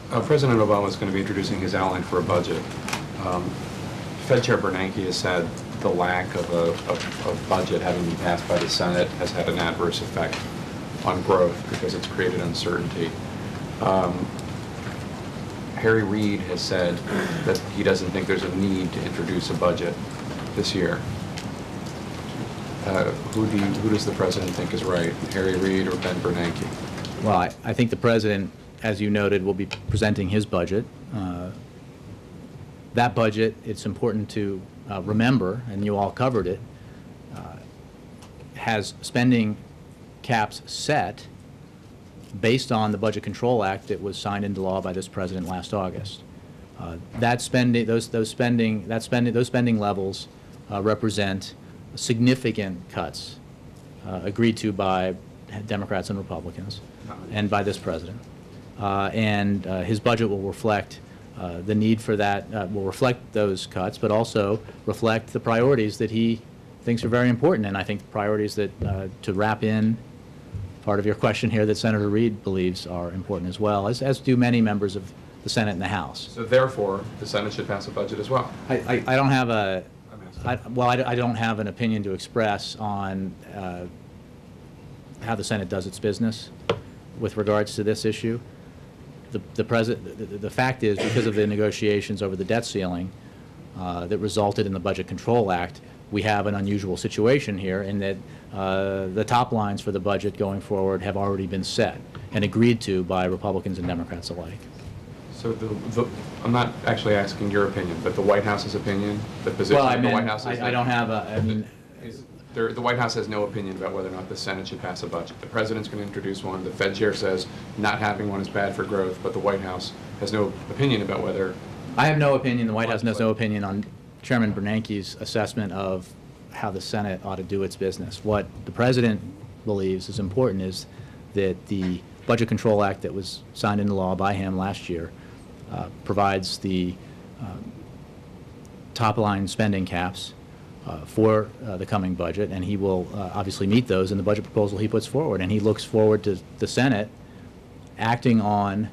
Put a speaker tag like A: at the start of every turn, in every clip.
A: President Obama is going to be introducing his outline for a budget. Um, Fed Chair Bernanke has said the lack of a budget having been passed by the Senate has had an adverse effect on growth because it's created uncertainty. Harry Reid has said that he doesn't think there's a need to introduce a budget this year. Who does the president think is right, Harry Reid or Ben Bernanke?
B: Well, I think the president, as you noted, will be presenting his budget. That budget, it's important to remember, and you all covered it, has spending caps set based on the Budget Control Act that was signed into law by this president last August. That spending, those spending levels represent significant cuts agreed to by Democrats and Republicans and by this president. His budget will reflect the need for that, will reflect those cuts, but also reflect the priorities that he thinks are very important. And I think the priorities that, to wrap in part of your question here, that Senator Reid believes are important as well, as do many members of the Senate and the House.
A: So therefore, the Senate should pass a budget as well.
B: I don't have a, I don't have an opinion to express on how the Senate does its business with regards to this issue. The fact is, because of the negotiations over the debt ceiling that resulted in the Budget Control Act, we have an unusual situation here in that the top lines for the budget going forward have already been set and agreed to by Republicans and Democrats alike.
A: So I'm not actually asking your opinion, but the White House's opinion, the position of the White House is
B: I don't have a, I mean,
A: the White House has no opinion about whether or not the Senate should pass a budget. The President's going to introduce one. The Fed chair says not having one is bad for growth, but the White House has no opinion about whether.
B: I have no opinion. The White House has no opinion on Chairman Bernanke's assessment of how the Senate ought to do its business. What the President believes is important is that the Budget Control Act that was signed into law by him last year provides the top-line spending caps for the coming budget, and he will obviously meet those in the budget proposal he puts forward. And he looks forward to the Senate acting on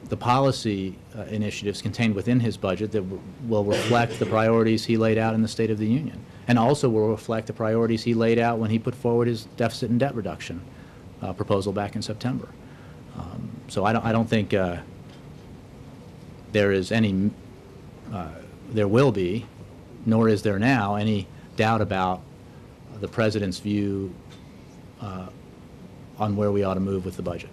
B: the policy initiatives contained within his budget that will reflect the priorities he laid out in the State of the Union, and also will reflect the priorities he laid out when he put forward his deficit and debt reduction proposal back in September. So I don't think there is any, there will be, nor is there now, any doubt about the President's view on where we ought to move with the budget.